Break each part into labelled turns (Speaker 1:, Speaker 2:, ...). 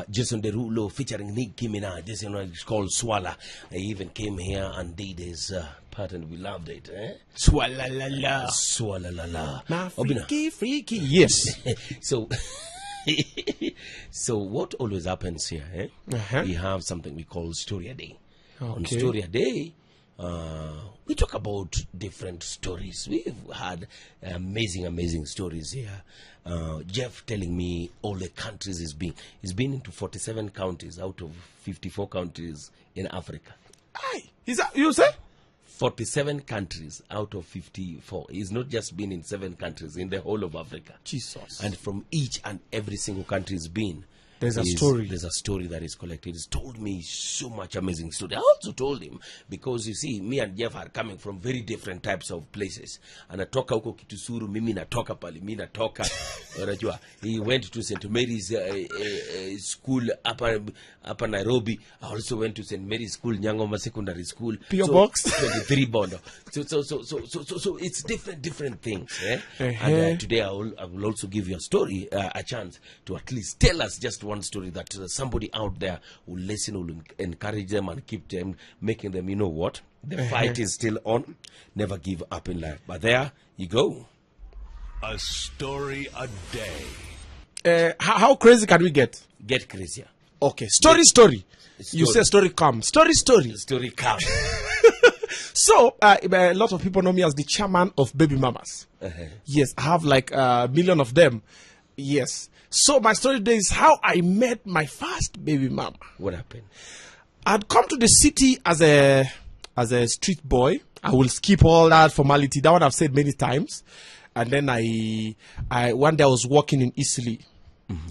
Speaker 1: Jason Derulo featuring Nicki Minaj. This one is called Swalla. He even came here and did his part and we loved it.
Speaker 2: Swalla la la.
Speaker 1: Swalla la la.
Speaker 2: My freaky. Yes.
Speaker 1: So, so what always happens here? We have something we call Story a Day.
Speaker 2: Okay.
Speaker 1: On Story a Day, we talk about different stories. We've had amazing stories here. Jeff telling me all the countries he's been into 47 countries out of 54 countries in Africa.
Speaker 2: Aye. Is that you say?
Speaker 1: 47 countries out of 54. He's not just been in 7 countries, in the whole of Africa.
Speaker 2: Jesus.
Speaker 1: And from each and every single country he's been,
Speaker 2: there's a story.
Speaker 1: There's a story that is collected. He's told me so much amazing story. I also told him, because you see, me and Jeff are coming from very different types of places. Anatoka huko Kitusuru, mimi natoka pale, mimi natoka. Unajua, he went to St. Mary's school upper Nairobi. I also went to St. Mary's School, Nyangoma Secondary School.
Speaker 2: P.O. Box.
Speaker 1: 23 Bondo. So it's different things. And today I will also give you a story, a chance to at least tell us just one story that somebody out there will listen, will encourage them and keep them, making them, you know what, the fight is still on, never give up in life. But there you go.
Speaker 3: A story a day.
Speaker 2: How crazy can we get?
Speaker 1: Get crazier.
Speaker 2: Okay, story. You say story come. Story.
Speaker 1: Story come.
Speaker 2: So, a lot of people know me as the chairman of baby mamas. Yes, I have like a million of them. Yes. So my story today is how I met my first baby mama.
Speaker 1: What happened?
Speaker 2: I'd come to the city as a street boy. I will skip all that formality. That one I've said many times. And then I one day I was walking in Italy.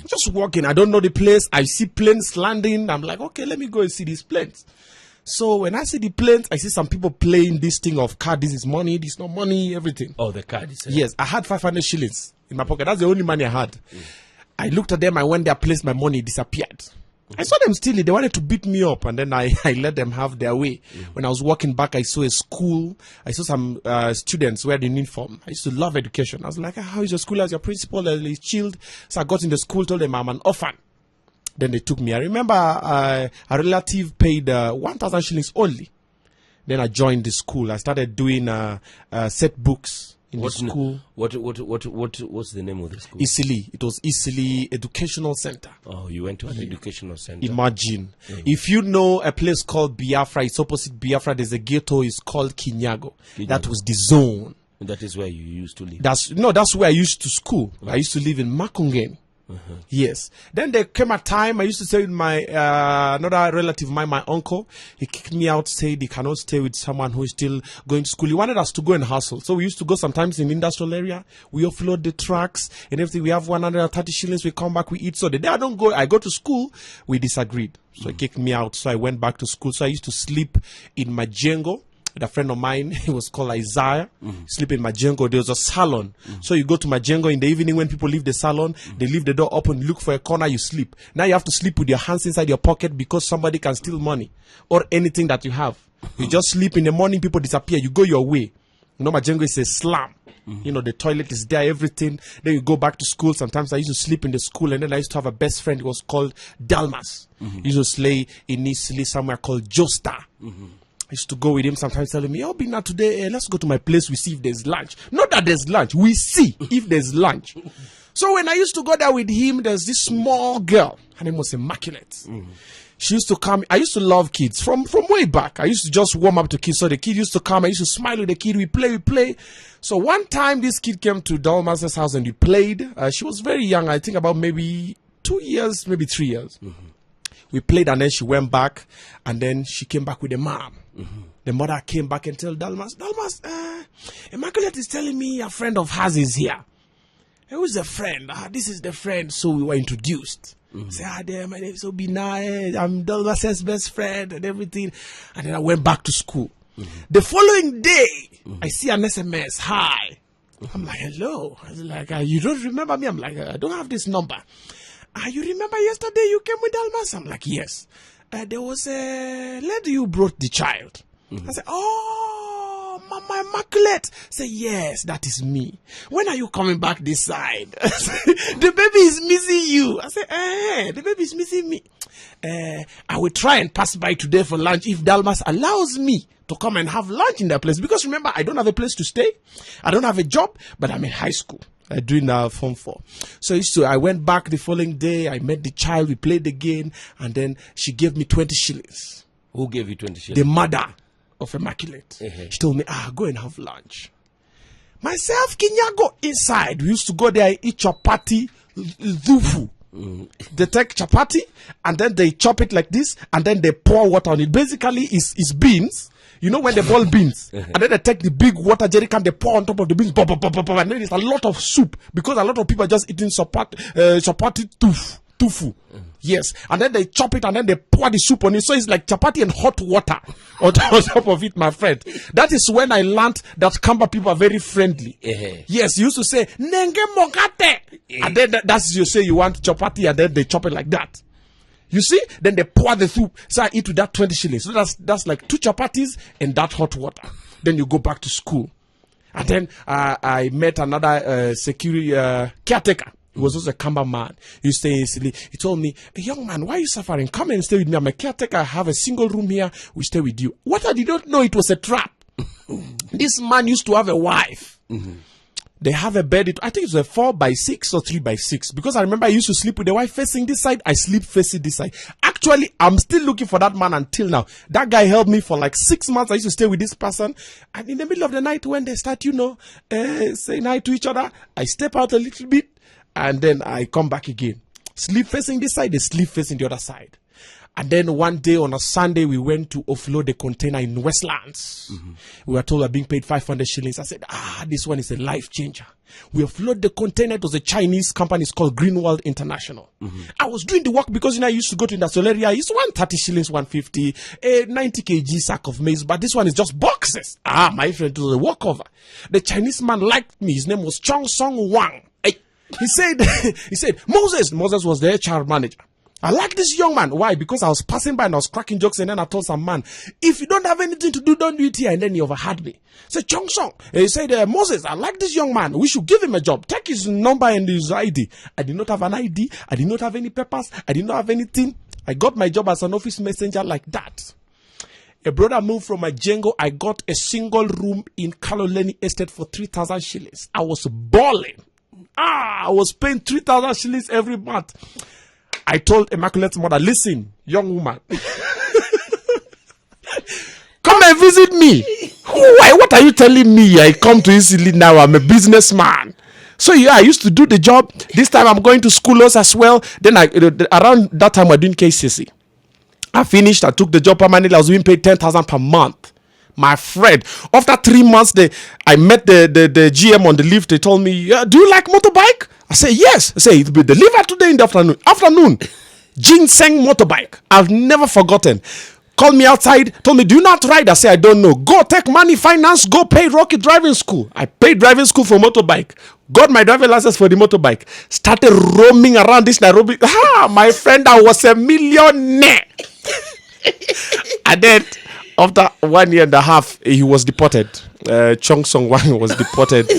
Speaker 2: Just walking. I don't know the place. I see planes landing. I'm like, okay, let me go and see these planes. So when I see the planes, I see some people playing this thing of card. This is money. This is not money. Everything.
Speaker 1: Oh, the card is.
Speaker 2: Yes, I had 500 shillings in my pocket. That's the only money I had. I looked at them. I went there, placed my money. Disappeared. I saw them stealing. They wanted to beat me up, and then I let them have their way. When I was walking back, I saw a school. I saw some students wearing uniform. I used to love education. I was like, how is your school? As your principal? He's chilled. So I got in the school, told them I'm an orphan. Then they took me. I remember a relative paid 1,000 shillings only. Then I joined the school. I started doing set books in the school.
Speaker 1: What's the name of the school?
Speaker 2: Isili. It was Isili Educational Center.
Speaker 1: Oh, you went to an educational center.
Speaker 2: Imagine. If you know a place called Biafra, it's opposite Biafra. There's a ghetto. It's called Kinyago. That was the zone.
Speaker 1: And that is where you used to live.
Speaker 2: That's where I used to school. I used to live in Makungen. Yes. Then there came a time I used to stay with my another relative, my uncle. He kicked me out, said he cannot stay with someone who is still going to school. He wanted us to go and hustle. So we used to go sometimes in the industrial area. We offload the trucks and everything. We have 130 shillings. We come back, we eat. So the day I go to school, we disagreed. So he kicked me out. So I went back to school. So I used to sleep in Majengo. With a friend of mine, he was called Isaiah. Sleep in Majengo. There was a salon. So you go to Majengo in the evening when people leave the salon, they leave the door open, look for a corner, you sleep. Now you have to sleep with your hands inside your pocket because somebody can steal money or anything that you have. You just sleep in the morning, people disappear, you go your way. You know, Majengo is a slum. You know, the toilet is there, everything. Then you go back to school. Sometimes I used to sleep in the school, and then I used to have a best friend. It was called Dalmas. He used to stay in Italy somewhere called Josta. I used to go with him sometimes telling me, oh, Bina, today, let's go to my place. We see if there's lunch. Not that there's lunch. We see if there's lunch. So when I used to go there with him, there's this small girl. Her name was Immaculate. She used to come. I used to love kids from way back. I used to just warm up to kids. So the kid used to come. I used to smile with the kid. We play. So one time this kid came to Dalmas's house and we played. She was very young. I think about maybe 2 years, maybe 3 years. We played and then she went back and then she came back with the mom. The mother came back and told Dalmas, Immaculate is telling me a friend of hers is here. Who's the friend? This is the friend. So we were introduced. I said, my name is Obina. I'm Dalmas's best friend and everything. And then I went back to school. The following day, I see an SMS. Hi. I'm like, hello. I was like, you don't remember me? I'm like, I don't have this number. You remember yesterday you came with Dalmas? I'm like, yes. There was a lady who brought the child. I said, oh, Mama Immaculate. Say, yes, that is me. When are you coming back this side? The baby is missing you. I say, the baby is missing me. I will try and pass by today for lunch if Dalmas allows me to come and have lunch in their place. Because remember, I don't have a place to stay. I don't have a job, but I'm in high school. I doing Form 4. So I went back the following day. I met the child. We played the game. And then she gave me 20 shillings.
Speaker 1: Who gave you 20 shillings?
Speaker 2: The mother of Immaculate. She told me, go and have lunch. Myself, Kenya, go inside. We used to go there, eat chapati, dhufu. They take chapati and then they chop it like this and then they pour water on it. Basically, it's beans. You know when they boil beans and then they take the big water jerry can, they pour on top of the beans, and then it's a lot of soup because a lot of people are just eating chapati tofu. Yes, and then they chop it and then they pour the soup on it. So it's like chapati and hot water on top of it, my friend. That is when I learned that Kamba people are very friendly. Yes, you used to say, Nenge mogate. And then that's you say you want chapati and then they chop it like that. You see? Then they pour the soup. So I eat with that 20 shillings. So that's like 2 chapatis and that hot water. Then you go back to school. And then I met another security caretaker. He was also a Kamba man. He used to stay easily. He told me, hey, young man, why are you suffering? Come and stay with me. I'm a caretaker. I have a single room here. We stay with you. What I did not know, it was a trap. This man used to have a wife. They have a bed. I think it was a 4x6 or 3x6. Because I remember I used to sleep with the wife facing this side. I sleep facing this side. Actually, I'm still looking for that man until now. That guy helped me for like 6 months. I used to stay with this person. And in the middle of the night when they start, saying hi to each other, I step out a little bit. And then I come back again. Sleep facing this side, they sleep facing the other side. And then one day on a Sunday, we went to offload the container in Westlands. We were told we were being paid 500 shillings. I said, this one is a life changer. We offload the container. It was a Chinese company. It's called Greenworld International. I was doing the work because, I used to go to industrial area. It's 130 shillings, 150, a 90 kg sack of maize. But this one is just boxes. My friend, it was a walkover. The Chinese man liked me. His name was Chong Song Wang. He said, Moses was the HR manager. I like this young man. Why? Because I was passing by and I was cracking jokes and then I told some man, if you don't have anything to do, don't do it here. And then he overheard me. He said, Chong Song. He said, Moses, I like this young man. We should give him a job. Take his number and his ID. I did not have an ID. I did not have any papers. I did not have anything. I got my job as an office messenger like that. A brother moved from my Django. I got a single room in Kaloleni Estate for 3,000 shillings. I was balling. I was paying 3,000 shillings every month. I told Immaculate's mother, listen, young woman, come and visit me. Why? What are you telling me? I come to Italy now. I'm a businessman. So I used to do the job. This time I'm going to school as well. Then around that time we're doing KCC. I finished. I took the job permanently. I was being paid 10,000 per month. My friend, after 3 months, I met the GM on the lift. They told me, do you like motorbike? I say, yes. I say, it will be delivered today in the afternoon. Ginseng motorbike. I've never forgotten. Called me outside, told me, do you not ride? I say, I don't know. Go take money, finance, go pay Rocky driving school. I paid driving school for motorbike. Got my driving license for the motorbike. Started roaming around this Nairobi. My friend, I was a millionaire. And then, after 1 year and a half, he was deported. Chong Song Wang was deported.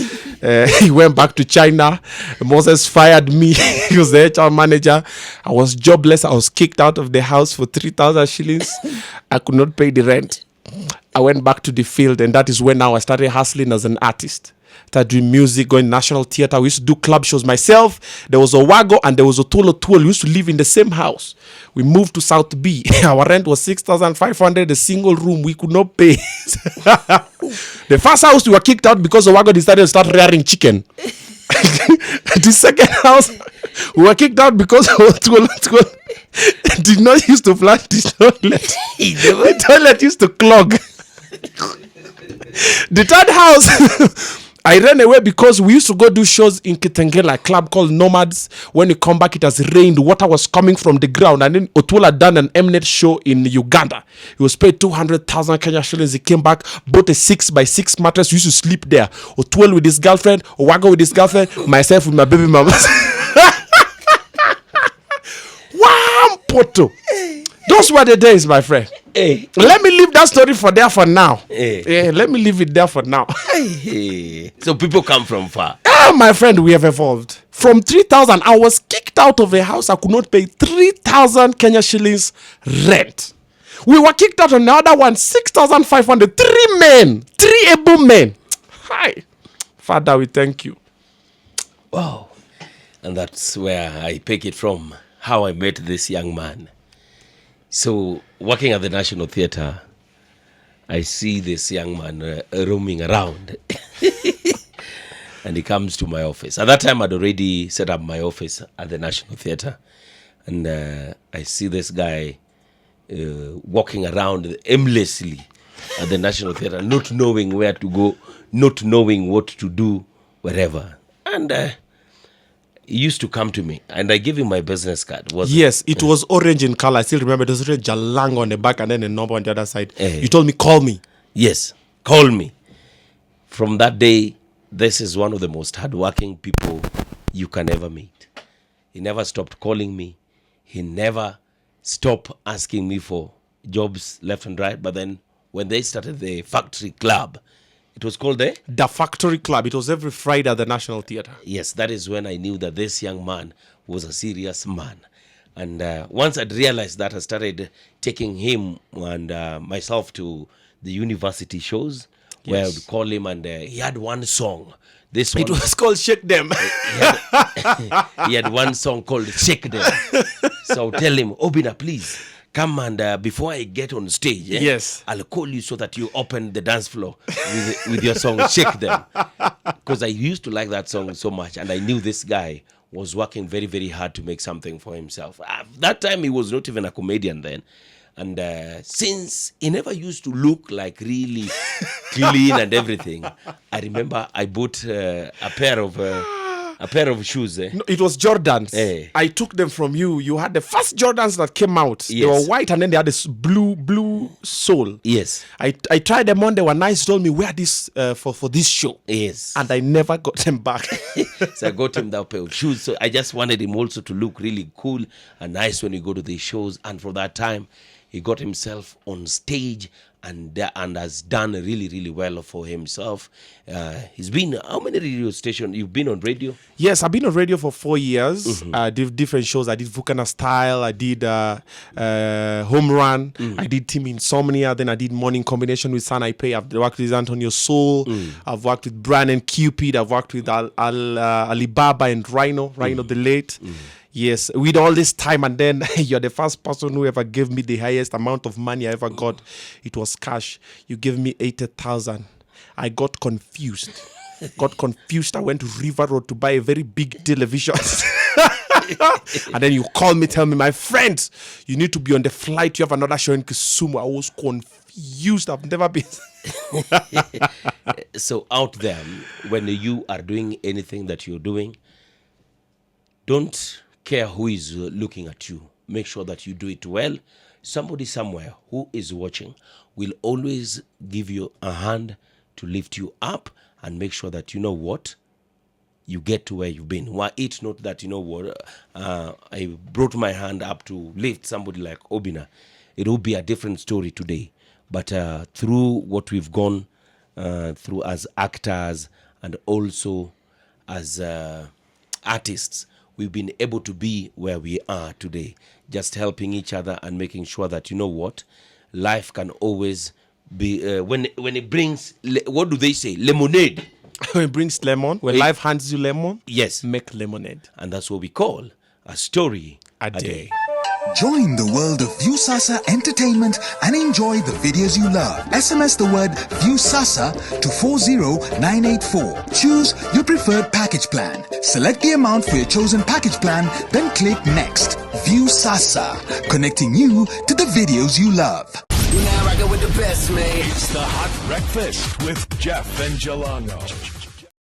Speaker 2: He went back to China. Moses fired me. He was the HR manager. I was jobless. I was kicked out of the house for 3,000 shillings. I could not pay the rent. I went back to the field, and that is when now I started hustling as an artist. Started doing music, going national theater. We used to do club shows. Myself, there was a Wago and there was a Tolo. We used to live in the same house. We moved to South B. Our rent was 6,500, a single room. We could not pay. The first house we were kicked out because the Wago decided to start rearing chicken. The second house we were kicked out because Tolo did not used to flush the toilet. The toilet used to clog. The third house I ran away because we used to go do shows in Kitengela, a club called Nomads. When you come back, it has rained. Water was coming from the ground. And then Otuola had done an Mnet show in Uganda. He was paid 200,000 Kenya shillings. He came back, bought a 6x6 mattress. We used to sleep there. Otuola with his girlfriend, Owago with his girlfriend, myself with my baby mama. One poto. Those were the days, my friend.
Speaker 1: Hey.
Speaker 2: Let me leave that story for now.
Speaker 1: Hey.
Speaker 2: Let me leave it there for now.
Speaker 1: Hey. So people come from far.
Speaker 2: My friend, we have evolved. From 3,000, I was kicked out of a house. I could not pay 3,000 Kenya shillings rent. We were kicked out on the other one, 6,500. 3 men, 3 able men. Hi. Father, we thank you.
Speaker 1: Wow. And that's where I pick it from, how I met this young man. So, working at the National Theatre, I see this young man roaming around. And he comes to my office. At that time, I'd already set up my office at the National Theatre. And I see this guy walking around aimlessly at the National Theatre, not knowing where to go, not knowing what to do, wherever. And he used to come to me, and I gave him my business card.
Speaker 2: Yes, it was orange in color. I still remember it was orange Jalang on the back and then a number on the other side. You told me, call me.
Speaker 1: Yes, call me. From that day, this is one of the most hardworking people you can ever meet. He never stopped calling me. He never stopped asking me for jobs left and right. But then when they started the Factory Club, it was called
Speaker 2: the Factory Club. It was every Friday at the National Theatre.
Speaker 1: Yes, that is when I knew that this young man was a serious man. And once I'd realized that, I started taking him and myself to the university shows, where I would call him, and he had one song. This one,
Speaker 2: it was called Shake Them.
Speaker 1: He had one song called Shake Them. So I'll tell him, Obina, please come, and before I get on stage,
Speaker 2: yes,
Speaker 1: I'll call you so that you open the dance floor with your song Shake Them. Because I used to like that song so much, and I knew this guy was working very, very hard to make something for himself. That time he was not even a comedian then. And since he never used to look like really clean and everything, I remember I bought a pair of shoes.
Speaker 2: No, it was Jordans. I took them from you. You had the first Jordans that came out. Yes. They were white, and then they had this blue sole.
Speaker 1: Yes.
Speaker 2: I tried them on. They were nice. Told me, wear this for this show.
Speaker 1: Yes.
Speaker 2: And I never got them back.
Speaker 1: So I got him that pair of shoes. So I just wanted him also to look really cool and nice when we go to these shows. And for that time, he got himself on stage and has done really, really well for himself. He's been, how many radio stations? You've been on radio?
Speaker 2: Yes, I've been on radio for 4 years. Mm-hmm. I did different shows. I did Vukana Style. I did Home Run. Mm. I did Team Insomnia. Then I did Morning Combination with San Ipe. I've worked with Antonio Soul. Mm. I've worked with Brian and Cupid. I've worked with Alibaba and Rhino the late. Mm. Yes, with all this time, and then you're the first person who ever gave me the highest amount of money I ever got. It was cash. You gave me 80,000. I got confused. I went to River Road to buy a very big television. And then you call me, tell me, my friend, you need to be on the flight. You have another show in Kisumu. I was confused. I've never been.
Speaker 1: So out there, when you are doing anything that you're doing, don't care who is looking at you. Make sure that you do it well. Somebody somewhere who is watching will always give you a hand to lift you up and make sure that, you know what, you get to where you've been. Why it's not that, you know what, I brought my hand up to lift somebody like Obina. It will be a different story today. But through what we've gone through as actors and also as artists, we've been able to be where we are today, just helping each other and making sure that, you know what, life can always be, when it brings, what do they say, lemonade.
Speaker 2: When it brings lemon, when life hands you lemon,
Speaker 1: yes,
Speaker 2: make lemonade.
Speaker 1: And that's what we call a story a day.
Speaker 4: Join the world of Viewsasa Entertainment and enjoy the videos you love. SMS the word Viewsasa to 40984. Choose your preferred package plan. Select the amount for your chosen package plan, then click Next. Viewsasa, connecting you to the videos you love.
Speaker 5: You're now rocking with the best, man.
Speaker 3: It's the Hot Breakfast with Jeff and Jalango.